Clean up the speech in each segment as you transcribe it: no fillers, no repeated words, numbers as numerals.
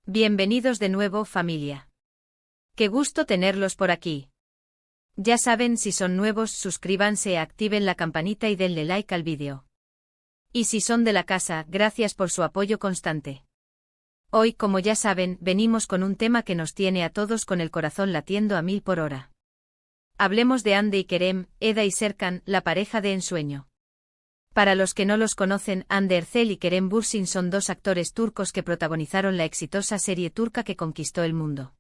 Bienvenidos de nuevo, familia. Qué gusto tenerlos por aquí. Ya saben, si son nuevos, suscríbanse, activen la campanita y denle like al vídeo. Y si son de la casa, gracias por su apoyo constante. Hoy, como ya saben, venimos con un tema que nos tiene a todos con el corazón latiendo a 1000 por hora. Hablemos de Hande y Kerem, Eda y Serkan, la pareja de ensueño. Para los que no los conocen, Hande Erçel y Kerem Bürsin son dos actores turcos que protagonizaron la exitosa serie turca que conquistó el mundo.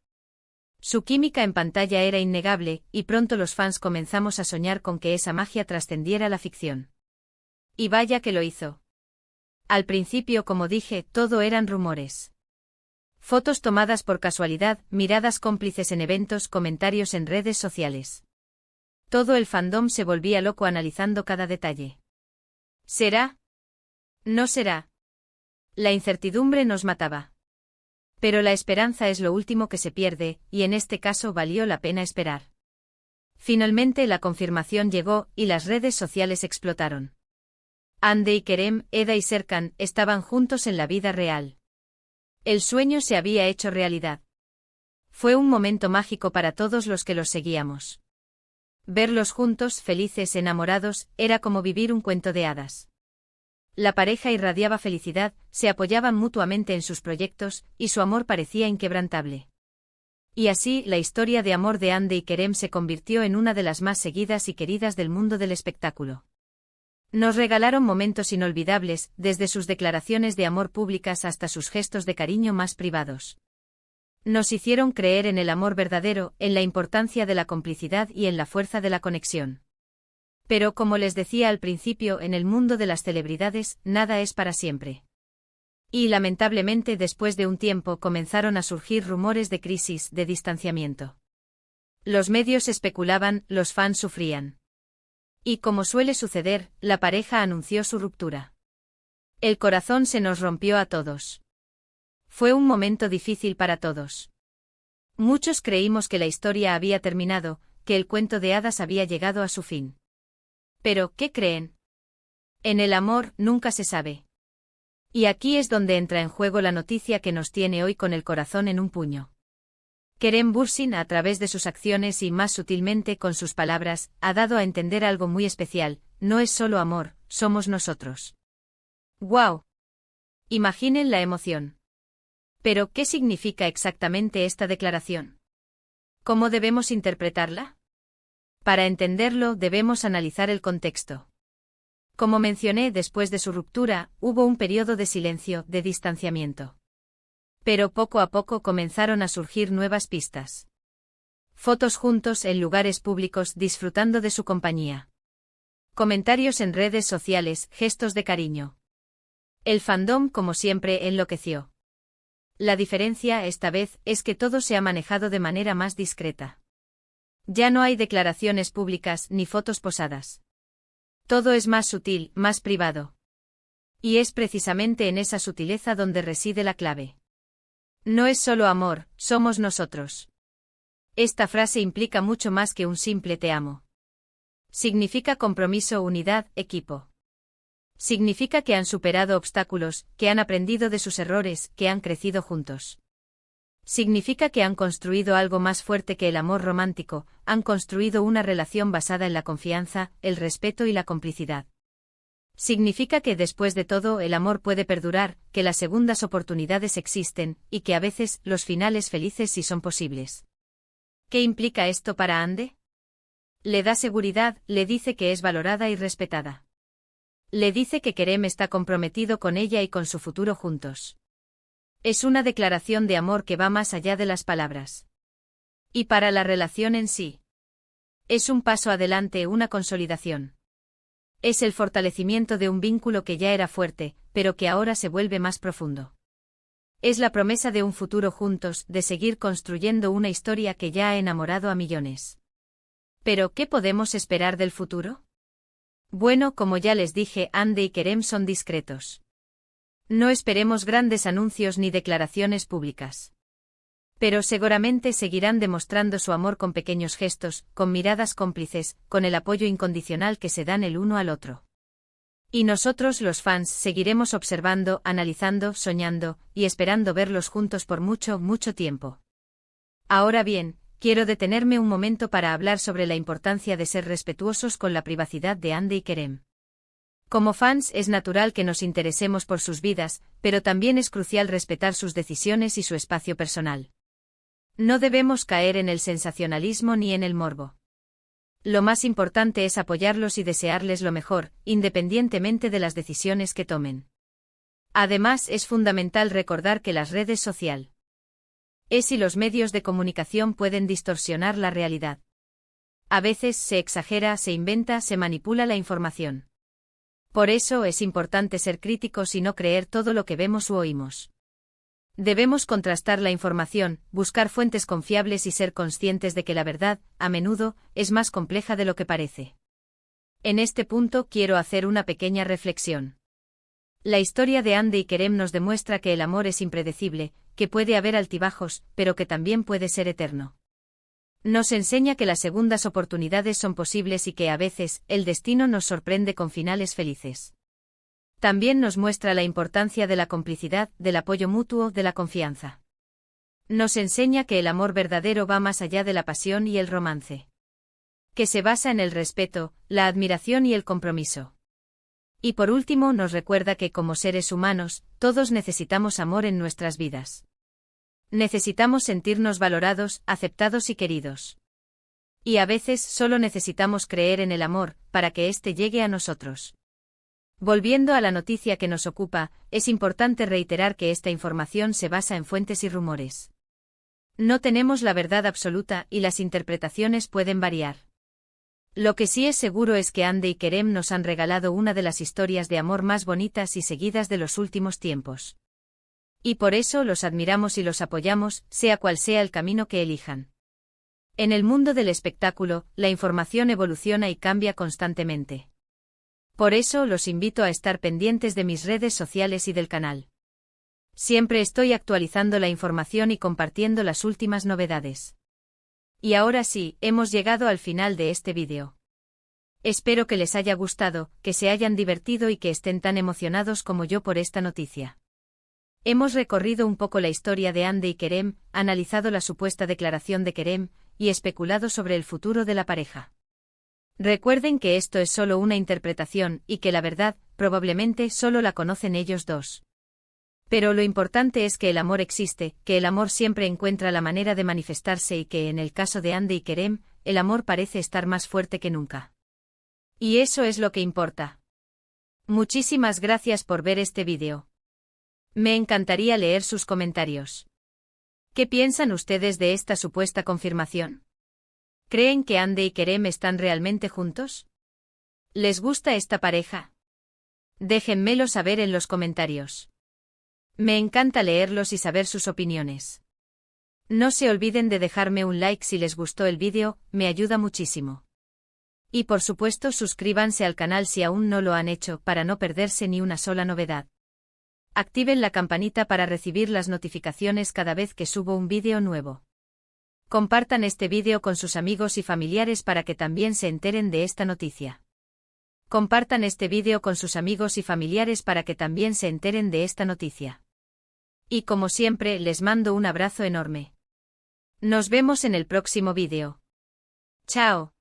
Su química en pantalla era innegable, y pronto los fans comenzamos a soñar con que esa magia trascendiera la ficción. Y vaya que lo hizo. Al principio, como dije, todo eran rumores. Fotos tomadas por casualidad, miradas cómplices en eventos, comentarios en redes sociales. Todo el fandom se volvía loco analizando cada detalle. ¿Será? ¿No será? La incertidumbre nos mataba. Pero la esperanza es lo último que se pierde, y en este caso valió la pena esperar. Finalmente la confirmación llegó, y las redes sociales explotaron. Hande y Kerem, Eda y Serkan, estaban juntos en la vida real. El sueño se había hecho realidad. Fue un momento mágico para todos los que los seguíamos. Verlos juntos, felices, enamorados, era como vivir un cuento de hadas. La pareja irradiaba felicidad, se apoyaban mutuamente en sus proyectos, y su amor parecía inquebrantable. Y así, la historia de amor de Hande y Kerem se convirtió en una de las más seguidas y queridas del mundo del espectáculo. Nos regalaron momentos inolvidables, desde sus declaraciones de amor públicas hasta sus gestos de cariño más privados. Nos hicieron creer en el amor verdadero, en la importancia de la complicidad y en la fuerza de la conexión. Pero como les decía al principio, en el mundo de las celebridades, nada es para siempre. Y lamentablemente después de un tiempo comenzaron a surgir rumores de crisis, de distanciamiento. Los medios especulaban, los fans sufrían. Y como suele suceder, la pareja anunció su ruptura. El corazón se nos rompió a todos. Fue un momento difícil para todos. Muchos creímos que la historia había terminado, que el cuento de hadas había llegado a su fin. Pero, ¿qué creen? En el amor, nunca se sabe. Y aquí es donde entra en juego la noticia que nos tiene hoy con el corazón en un puño. Kerem Bürsin, a través de sus acciones y más sutilmente con sus palabras, ha dado a entender algo muy especial: no es solo amor, somos nosotros. ¡Guau! Imaginen la emoción. Pero, ¿qué significa exactamente esta declaración? ¿Cómo debemos interpretarla? Para entenderlo, debemos analizar el contexto. Como mencioné, después de su ruptura, hubo un periodo de silencio, de distanciamiento. Pero poco a poco comenzaron a surgir nuevas pistas. Fotos juntos en lugares públicos disfrutando de su compañía. Comentarios en redes sociales, gestos de cariño. El fandom, como siempre, enloqueció. La diferencia, esta vez, es que todo se ha manejado de manera más discreta. Ya no hay declaraciones públicas ni fotos posadas. Todo es más sutil, más privado. Y es precisamente en esa sutileza donde reside la clave. No es solo amor, somos nosotros. Esta frase implica mucho más que un simple te amo. Significa compromiso, unidad, equipo. Significa que han superado obstáculos, que han aprendido de sus errores, que han crecido juntos. Significa que han construido algo más fuerte que el amor romántico, han construido una relación basada en la confianza, el respeto y la complicidad. Significa que después de todo el amor puede perdurar, que las segundas oportunidades existen, y que a veces los finales felices sí son posibles. ¿Qué implica esto para Hande? Le da seguridad, le dice que es valorada y respetada. Le dice que Kerem está comprometido con ella y con su futuro juntos. Es una declaración de amor que va más allá de las palabras. Y para la relación en sí. Es un paso adelante, una consolidación. Es el fortalecimiento de un vínculo que ya era fuerte, pero que ahora se vuelve más profundo. Es la promesa de un futuro juntos, de seguir construyendo una historia que ya ha enamorado a millones. Pero, ¿qué podemos esperar del futuro? Bueno, como ya les dije, Hande y Kerem son discretos. No esperemos grandes anuncios ni declaraciones públicas. Pero seguramente seguirán demostrando su amor con pequeños gestos, con miradas cómplices, con el apoyo incondicional que se dan el uno al otro. Y nosotros los fans seguiremos observando, analizando, soñando, y esperando verlos juntos por mucho, mucho tiempo. Ahora bien, quiero detenerme un momento para hablar sobre la importancia de ser respetuosos con la privacidad de Hande y Kerem. Como fans es natural que nos interesemos por sus vidas, pero también es crucial respetar sus decisiones y su espacio personal. No debemos caer en el sensacionalismo ni en el morbo. Lo más importante es apoyarlos y desearles lo mejor, independientemente de las decisiones que tomen. Además, es fundamental recordar que las redes sociales y los medios de comunicación pueden distorsionar la realidad. A veces se exagera, se inventa, se manipula la información. Por eso es importante ser críticos y no creer todo lo que vemos u oímos. Debemos contrastar la información, buscar fuentes confiables y ser conscientes de que la verdad, a menudo, es más compleja de lo que parece. En este punto quiero hacer una pequeña reflexión. La historia de Hande y Kerem nos demuestra que el amor es impredecible, que puede haber altibajos, pero que también puede ser eterno. Nos enseña que las segundas oportunidades son posibles y que a veces, el destino nos sorprende con finales felices. También nos muestra la importancia de la complicidad, del apoyo mutuo, de la confianza. Nos enseña que el amor verdadero va más allá de la pasión y el romance. Que se basa en el respeto, la admiración y el compromiso. Y por último nos recuerda que como seres humanos, todos necesitamos amor en nuestras vidas. Necesitamos sentirnos valorados, aceptados y queridos. Y a veces solo necesitamos creer en el amor, para que éste llegue a nosotros. Volviendo a la noticia que nos ocupa, es importante reiterar que esta información se basa en fuentes y rumores. No tenemos la verdad absoluta y las interpretaciones pueden variar. Lo que sí es seguro es que Hande y Kerem nos han regalado una de las historias de amor más bonitas y seguidas de los últimos tiempos. Y por eso los admiramos y los apoyamos, sea cual sea el camino que elijan. En el mundo del espectáculo, la información evoluciona y cambia constantemente. Por eso los invito a estar pendientes de mis redes sociales y del canal. Siempre estoy actualizando la información y compartiendo las últimas novedades. Y ahora sí, hemos llegado al final de este vídeo. Espero que les haya gustado, que se hayan divertido y que estén tan emocionados como yo por esta noticia. Hemos recorrido un poco la historia de Hande y Kerem, analizado la supuesta declaración de Kerem, y especulado sobre el futuro de la pareja. Recuerden que esto es solo una interpretación y que la verdad, probablemente solo la conocen ellos dos. Pero lo importante es que el amor existe, que el amor siempre encuentra la manera de manifestarse y que en el caso de Hande y Kerem, el amor parece estar más fuerte que nunca. Y eso es lo que importa. Muchísimas gracias por ver este vídeo. Me encantaría leer sus comentarios. ¿Qué piensan ustedes de esta supuesta confirmación? ¿Creen que Hande y Kerem están realmente juntos? ¿Les gusta esta pareja? Déjenmelo saber en los comentarios. Me encanta leerlos y saber sus opiniones. No se olviden de dejarme un like si les gustó el vídeo, me ayuda muchísimo. Y por supuesto suscríbanse al canal si aún no lo han hecho para no perderse ni una sola novedad. Activen la campanita para recibir las notificaciones cada vez que subo un vídeo nuevo. Compartan este vídeo con sus amigos y familiares para que también se enteren de esta noticia. Compartan este vídeo con sus amigos y familiares para que también se enteren de esta noticia. Y como siempre, les mando un abrazo enorme. Nos vemos en el próximo vídeo. Chao.